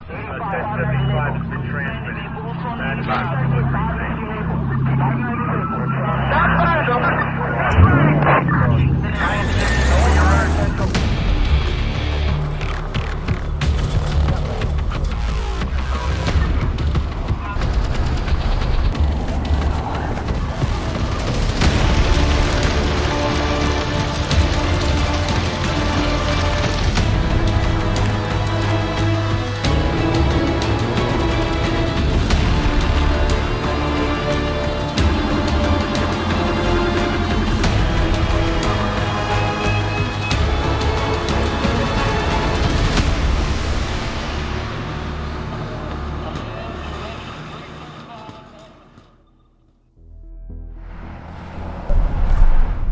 1075 has been transmitted. And about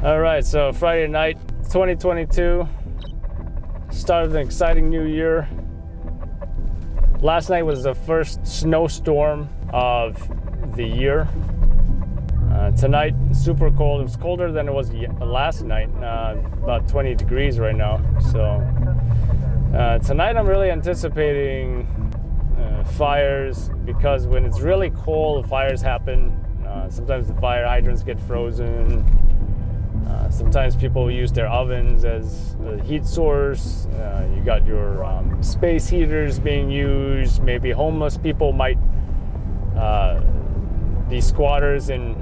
All right, so Friday night, 2022, start of an exciting new year. Last night was the first snowstorm of the year. Tonight, super cold. It was colder than it was last night, about 20 degrees right now. So tonight I'm really anticipating fires, because when it's really cold, fires happen. Sometimes the fire hydrants get frozen. Sometimes people use their ovens as a heat source. You got your space heaters being used. Maybe homeless people might be squatters in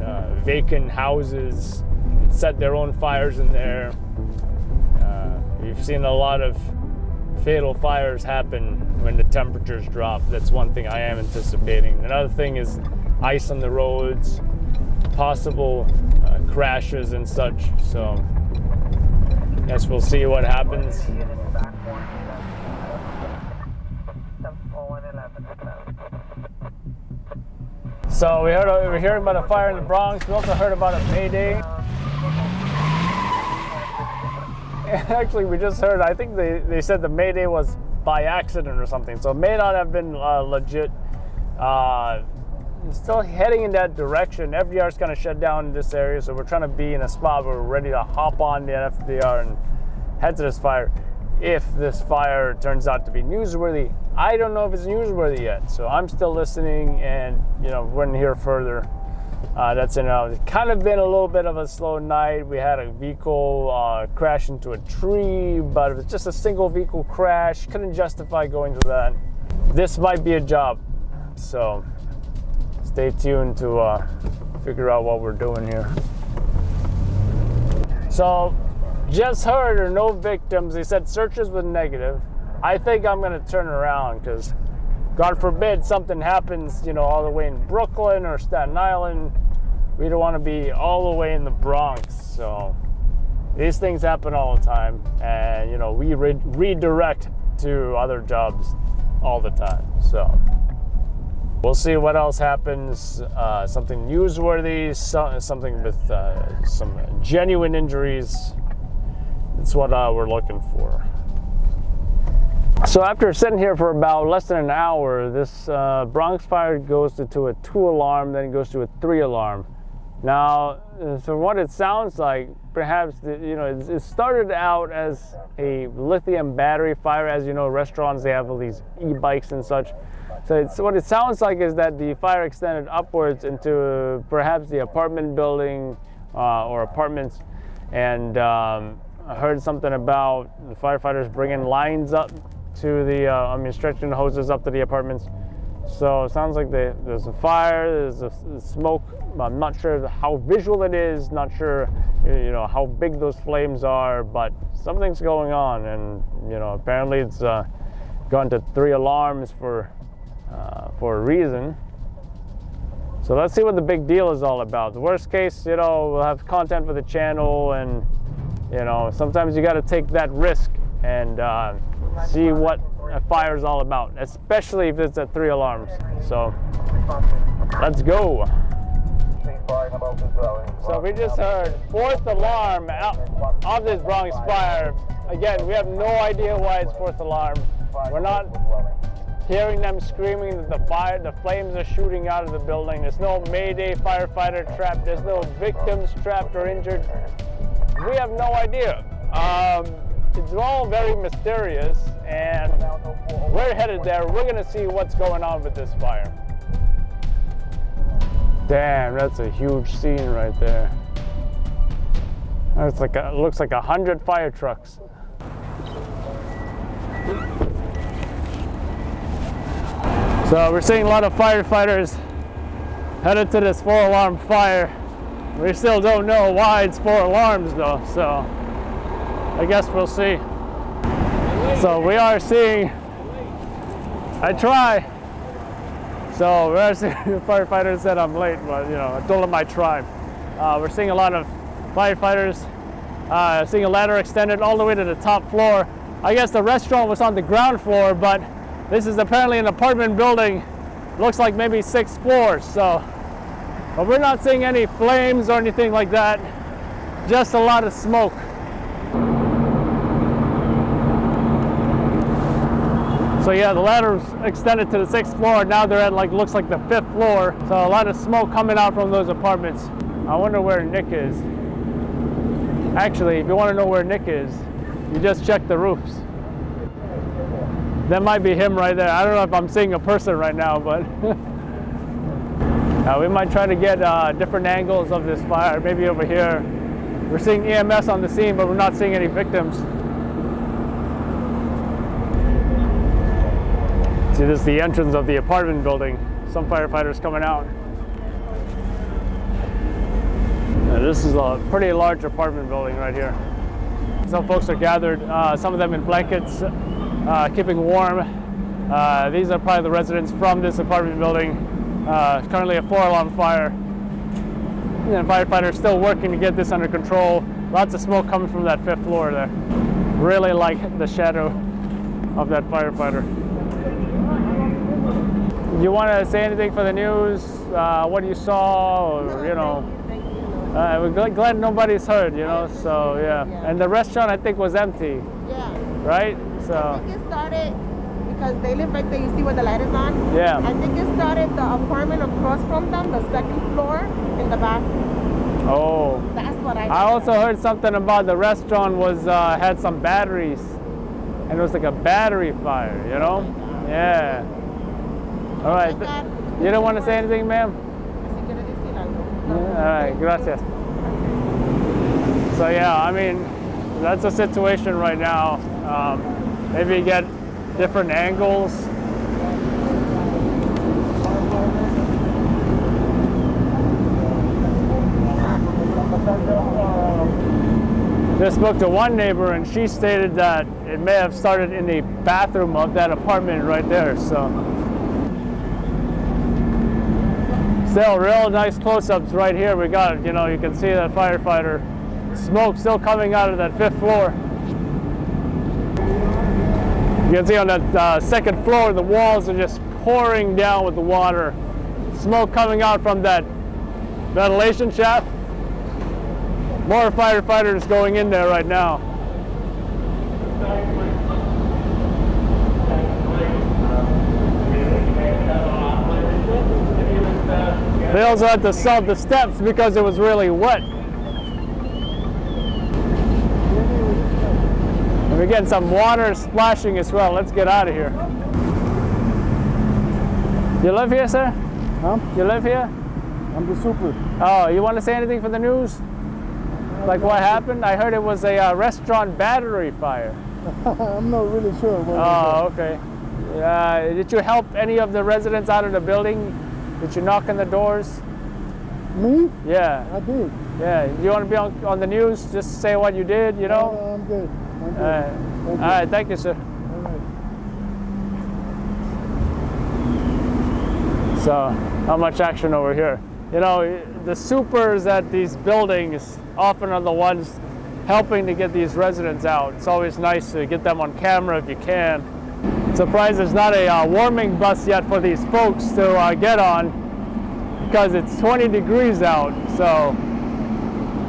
vacant houses and set their own fires in there. We've seen a lot of fatal fires happen when the temperatures drop. That's one thing I am anticipating. Another thing is ice on the roads, possible crashes and such. So guess we'll see what happens. So we're hearing about a fire in the Bronx. We also heard about a Mayday. Actually, we just heard, I think they said the Mayday was by accident or something. So it may not have been legit. Still heading in that direction. FDR is kind of shut down in this area, so we're trying to be in a spot where we're ready to hop on the FDR and head to this fire. If this fire turns out to be newsworthy, I don't know if it's newsworthy yet, so I'm still listening, and we're going to hear further. That's it's kind of been a little bit of a slow night. We had a vehicle crash into a tree, but it was just a single vehicle crash. Couldn't justify going through that. This might be a job, so stay tuned to figure out what we're doing here. So, just heard there are no victims. They said searches was negative. I think I'm going to turn around, because God forbid something happens, all the way in Brooklyn or Staten Island. We don't want to be all the way in the Bronx. So these things happen all the time, and we redirect to other jobs all the time. So we'll see what else happens. Something newsworthy, something with some genuine injuries. That's what we're looking for. So after sitting here for about less than an hour, this Bronx fire goes to a 2-alarm, then it goes to a 3-alarm. Now, from what it sounds like, perhaps it started out as a lithium battery fire. As you know, restaurants, they have all these e-bikes and such. So what it sounds like is that the fire extended upwards into perhaps the apartment building or apartments. And I heard something about the firefighters bringing lines up to the, stretching the hoses up to the apartments. So it sounds like there's a fire, there's a smoke. I'm not sure how visual it is, not sure how big those flames are, but something's going on. And apparently it's gone to 3 alarms for a reason. So let's see what the big deal is all about. The worst case, we'll have content for the channel, and sometimes you got to take that risk and see what a fire is all about, especially if it's at 3 alarms. So let's go. So we just heard 4th alarm of this Bronx fire. Again, we have no idea why it's 4th alarm. We're not hearing them screaming that the flames are shooting out of the building. There's no Mayday firefighter trapped. There's no victims trapped or injured. We have no idea. it's all very mysterious, and we're headed there. We're gonna see what's going on with this fire. Damn, that's a huge scene right there. It's like looks like 100 fire trucks. So we're seeing a lot of firefighters headed to this 4-alarm fire. We still don't know why it's 4 alarms though, so I guess we'll see. So we are seeing, I try. So we're seeing, the firefighter said I'm late, but you know, I told him I tried. We're seeing a lot of firefighters, seeing a ladder extended all the way to the top floor. I guess the restaurant was on the ground floor, but this is apparently an apartment building. Looks like maybe 6 floors, so. But we're not seeing any flames or anything like that, just a lot of smoke. So yeah, the ladder's extended to the 6th floor. Now they're at looks like the 5th floor. So a lot of smoke coming out from those apartments. I wonder where Nick is. Actually, if you want to know where Nick is, you just check the roofs. That might be him right there. I don't know if I'm seeing a person right now, but we might try to get different angles of this fire. Maybe over here. We're seeing EMS on the scene, but we're not seeing any victims. See, this is the entrance of the apartment building. Some firefighters coming out. Now, this is a pretty large apartment building right here. Some folks are gathered, some of them in blankets, keeping warm. These are probably the residents from this apartment building. Currently a 4-alarm fire. And firefighters still working to get this under control. Lots of smoke coming from that 5th floor there. Really like the shadow of that firefighter. You want to say anything for the news? What you saw, or, you know? We're glad nobody's hurt, you know. So yeah. And the restaurant I think was empty. Yeah. Right? So. I think it started because they live right there. You see where the light is on? Yeah. I think it started the apartment across from them, the 2nd floor in the back. Oh. That's what I also heard something about the restaurant was had some batteries, and it was like a battery fire, you know? Yeah. All right. You don't want to say anything, ma'am? All right. Gracias. So yeah, I mean, that's a situation right now. Maybe get different angles. Just spoke to one neighbor, and she stated that it may have started in the bathroom of that apartment right there. So still real nice close-ups right here. We got, you know, you can see that firefighter. Smoke still coming out of that 5th floor. You can see on that 2nd floor, the walls are just pouring down with the water. Smoke coming out from that ventilation shaft. More firefighters going in there right now. They also had to sub the steps because it was really wet. And we're getting some water splashing as well. Let's get out of here. You live here, sir? Huh? You live here? I'm the super. Oh, you want to say anything for the news? Like what happened? I heard it was a restaurant battery fire. I'm not really sure. Oh, okay. Did you help any of the residents out of the building? Did you knock on the doors? Me? Yeah. I did. Yeah. You want to be on the news? Just say what you did, you know? I'm good. I'm good. All right. Thank you, sir. All right. So, how much action over here? You know, the supers at these buildings often are the ones helping to get these residents out. It's always nice to get them on camera if you can. Surprised there's not a warming bus yet for these folks to get on, because it's 20 degrees out. So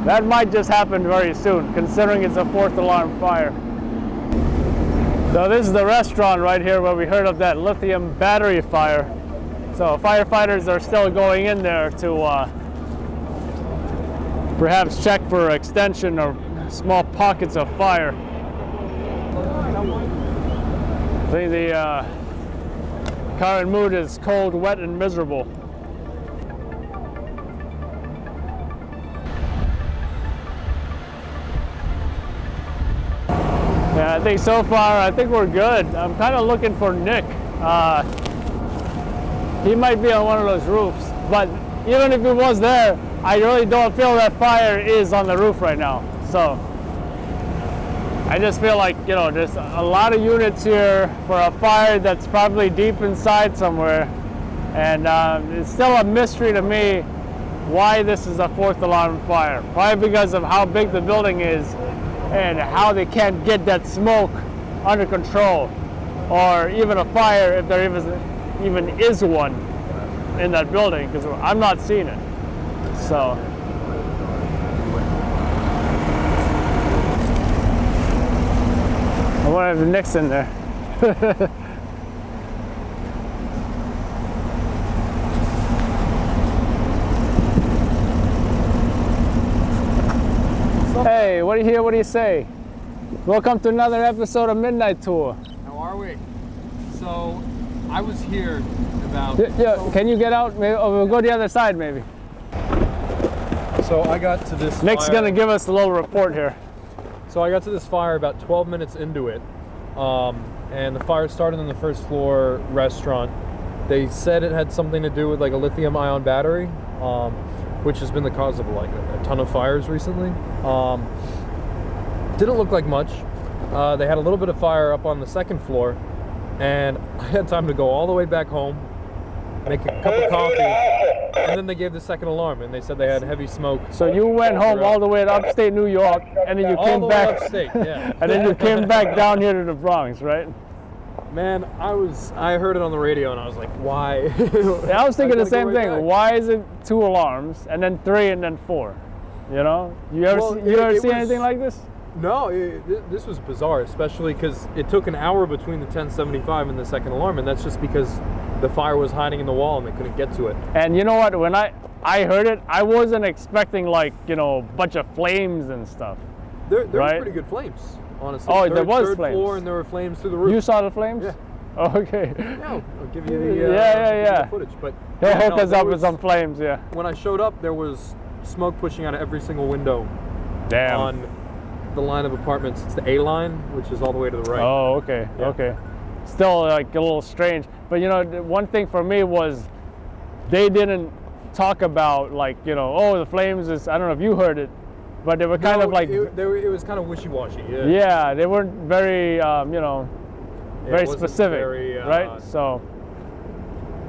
that might just happen very soon, considering it's a 4th alarm fire. So this is the restaurant right here where we heard of that lithium battery fire. So firefighters are still going in there to perhaps check for extension or small pockets of fire. I think the current mood is cold, wet, and miserable. Yeah, I think so far, I think we're good. I'm kind of looking for Nick. He might be on one of those roofs, but even if he was there, I really don't feel that fire is on the roof right now. So I just feel like, you know, there's a lot of units here for a fire that's probably deep inside somewhere. And it's still a mystery to me why this is a fourth alarm fire. Probably because of how big the building is and how they can't get that smoke under control, or even a fire if there even is one in that building, because I'm not seeing it. So I wonder if Nick's in there. Hey, what do you hear? What do you say? Welcome to another episode of Midnight Tour. How are we? So, I was here about... Yeah, can you get out? Maybe, or we'll go the other side, maybe. So I got to this Nick's fire. gonna give us a little report here. So I got to this fire about 12 minutes into it. And the fire started in the first floor restaurant. They said it had something to do with like a lithium ion battery, which has been the cause of like a ton of fires recently. Didn't look like much. They had a little bit of fire up on the second floor, and I had time to go all the way back home, make a cup of coffee, and then they gave the second alarm, and they said they had heavy smoke. So you went home all the way to upstate New York, and then you all came the way back, upstate, yeah. and then you came back down here to the Bronx, right? Man, I heard it on the radio, and I was like, why? Yeah, I was thinking the gotta go same right thing. back. Why is it 2 alarms and then 3 and then 4? You know, you ever Well, see, you ever it see was- anything like this? No, this was bizarre, especially because it took an hour between the 1075 and the second alarm, and that's just because the fire was hiding in the wall and they couldn't get to it. And you know what? When I heard it, I wasn't expecting like, you know, a bunch of flames and stuff. There Right. were pretty good flames, honestly. Oh, there was third flames. floor, and there were flames through the roof. You saw the flames? Yeah. Oh, okay. Yeah, I'll give you the Yeah. the footage. But He'll yeah, hook no, us there up with was- some flames, yeah. When I showed up, there was smoke pushing out of every single window Damn. on the line of apartments. It's the A line, which is all the way to the right. Oh, okay, Yeah. okay. Still like a little strange. But you know, the one thing for me was they didn't talk about like, you know, oh, the flames is, I don't know if you heard it, but they were kind No, of like, it was kind of wishy-washy. Yeah. yeah, they weren't very, you know, It very wasn't specific, very, right? So,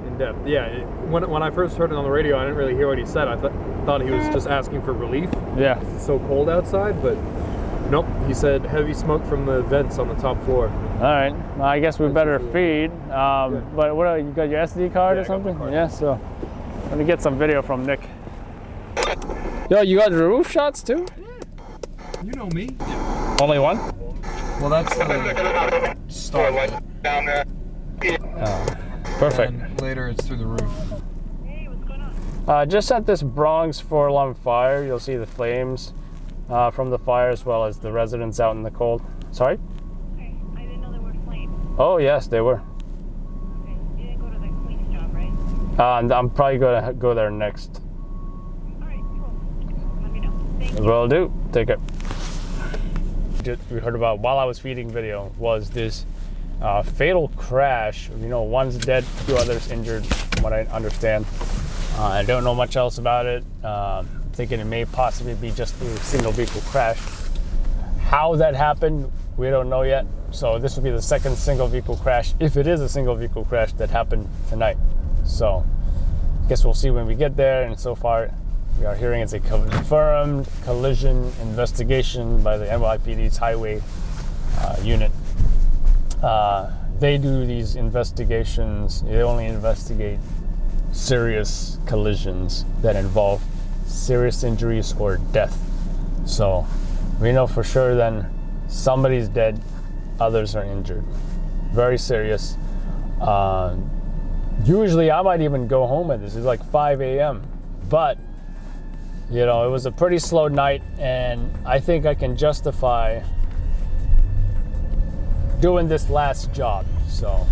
in depth. Yeah. When I first heard it on the radio, I didn't really hear what he said. I thought he was just asking for relief. yeah. It's so cold outside, but nope. He said heavy smoke from the vents on the top floor. All right. Well, I guess we better usually- feed. But what? You got your SD card Yeah, or I got my something? card. Yeah. So, let me get some video from Nick. Yo, you got the roof shots too? You know me. Only one? Well, that's the start. Oh, perfect. And later it's through the roof. Just at this Bronx 4-alarm fire, you'll see the flames from the fire as well as the residents out in the cold. Sorry? Okay, I didn't know there were flames. Oh, yes, they were. Okay, you didn't go to the police job, right? And I'm probably going to go there next. All right, cool. Let me know. Thank you. Will do. Take it. We heard about while I was feeding video was this fatal crash. You know, one's dead, 2 others injured, from what I understand. I don't know much else about it. Thinking it may possibly be just a single vehicle crash. How that happened, we don't know yet. So this will be the second single vehicle crash, if it is a single vehicle crash, that happened tonight. So I guess we'll see when we get there. And so far, we are hearing it's a confirmed collision investigation by the NYPD's highway unit. They do these investigations. They only investigate serious collisions that involve serious injuries or death. So we know for sure then somebody's dead, others are injured. Very serious. Usually I might even go home at this. It's like 5 a.m. But, you know, it was a pretty slow night, and I think I can justify doing this last job. So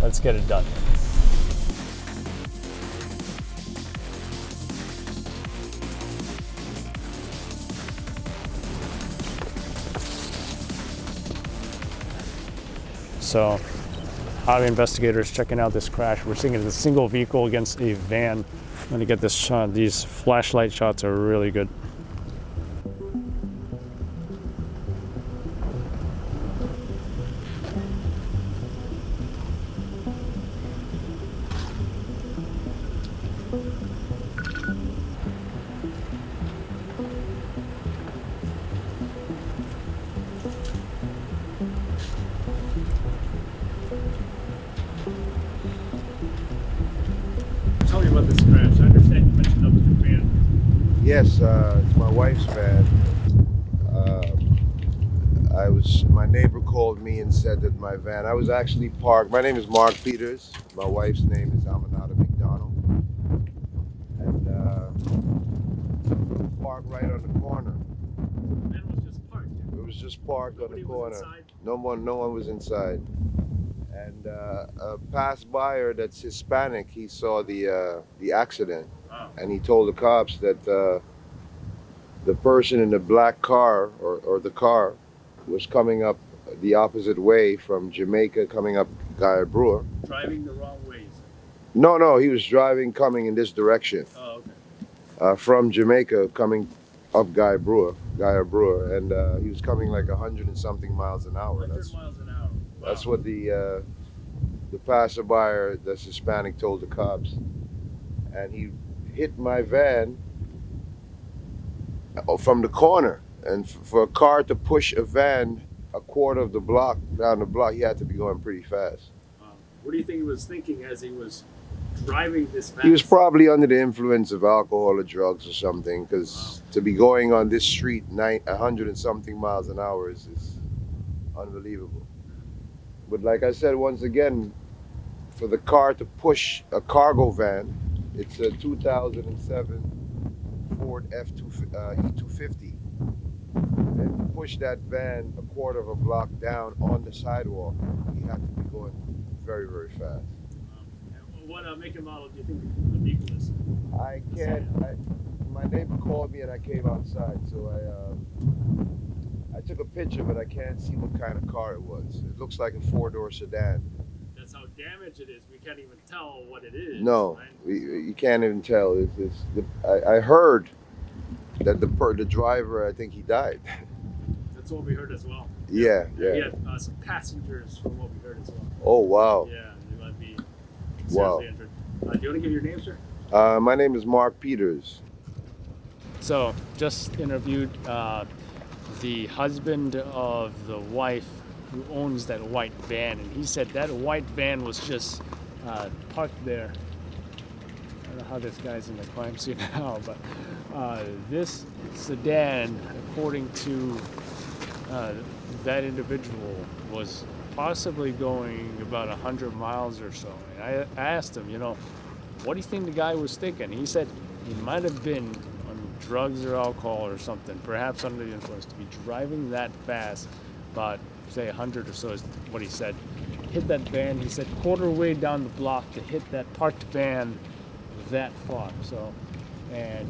let's get it done. So, highway investigators checking out this crash. We're seeing it as a single vehicle against a van. I'm gonna get this shot. These flashlight shots are really good. Tell me about this crash. I understand you mentioned that was your van. Yes, it's my wife's van. My neighbor called me and said that my van, I was actually parked. My name is Mark Peters. My wife's name is Aminata McDonald. And parked right on the corner. The van was just parked. It was just parked on the Nobody was corner. inside? No one was inside. And a passerby that's Hispanic, he saw the accident. Wow. And he told the cops that the person in the black car or the car was coming up the opposite way from Jamaica, coming up Guy Brewer. Driving the wrong ways. No, he was coming in this direction Oh, okay. from Jamaica, coming up Guy Brewer, and he was coming like 100 and something miles an hour. 100 miles an hour. Wow. That's what the passerby that's Hispanic told the cops, and he hit my van from the corner. And for a car to push a van a quarter of the block down the block, he had to be going pretty fast. What do you think he was thinking as he was driving this fast? He was probably under the influence of alcohol or drugs or something, because to be going on this street 100 and something miles an hour is unbelievable. But like I said, once again, for the car to push a cargo van, it's a 2007 Ford E250, and to push that van a quarter of a block down on the sidewalk, he had to be going very, very fast. What make and model do you think the vehicle is? I can't. My neighbor called me and I came outside, so I took a picture, but I can't see what kind of car it was. It looks like a four-door sedan. That's how damaged it is. We can't even tell what it is. No, Right? you can't even tell. I heard that the driver, I think he died. That's what we heard as well. Yeah. We had some passengers from what we heard as well. Oh, wow. Yeah, they might be Wow. seriously injured. Do you want to give your name, sir? My name is Mark Peters. So, just interviewed the husband of the wife who owns that white van, and he said that white van was just parked there. I don't know how this guy's in the crime scene now, but this sedan, according to that individual, was possibly going about 100 miles or so. And I asked him, what do you think the guy was thinking? He said he might have been on drugs or alcohol or something, perhaps under the influence, to be driving that fast, but say 100 or so is what he said. Hit that van, he said, quarter way down the block to hit that parked van that far. So, and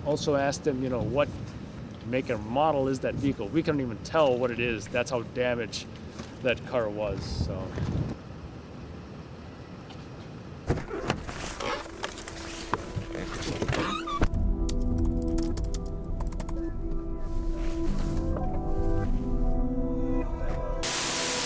also asked him, what make and model is that vehicle? We couldn't even tell what it is. That's how damaged that car was. So.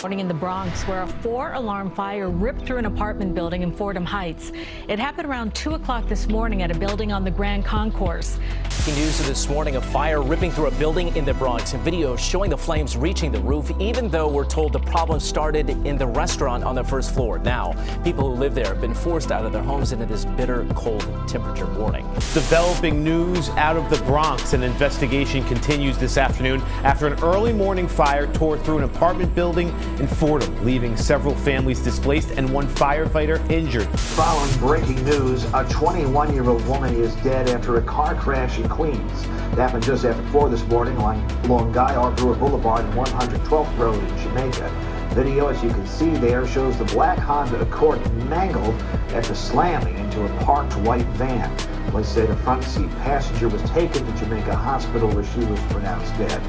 Morning in the Bronx, where a 4-alarm fire ripped through an apartment building in Fordham Heights. It happened around 2 o'clock this morning at a building on the Grand Concourse. News this morning, a fire ripping through a building in the Bronx, and videos showing the flames reaching the roof, even though we're told the problem started in the restaurant on the first floor. Now, people who live there have been forced out of their homes into this bitter, cold temperature warning. Developing news out of the Bronx. An investigation continues this afternoon after an early morning fire tore through an apartment building in Fordham, leaving several families displaced and one firefighter injured. Following breaking news, a 21-year-old woman is dead after a car crash in Queens. It happened just after 4 this morning along Guy R. Brewer Boulevard and 112th Road in Jamaica. Video, as you can see there, shows the black Honda Accord mangled after slamming into a parked white van. Police say the front seat passenger was taken to Jamaica Hospital where she was pronounced dead.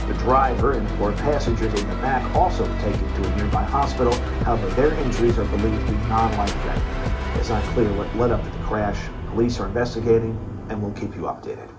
The driver and 4 passengers in the back also taken to a nearby hospital. However, their injuries are believed to be non-life-threatening. It's not clear what led up to the crash. Police are investigating and will keep you updated.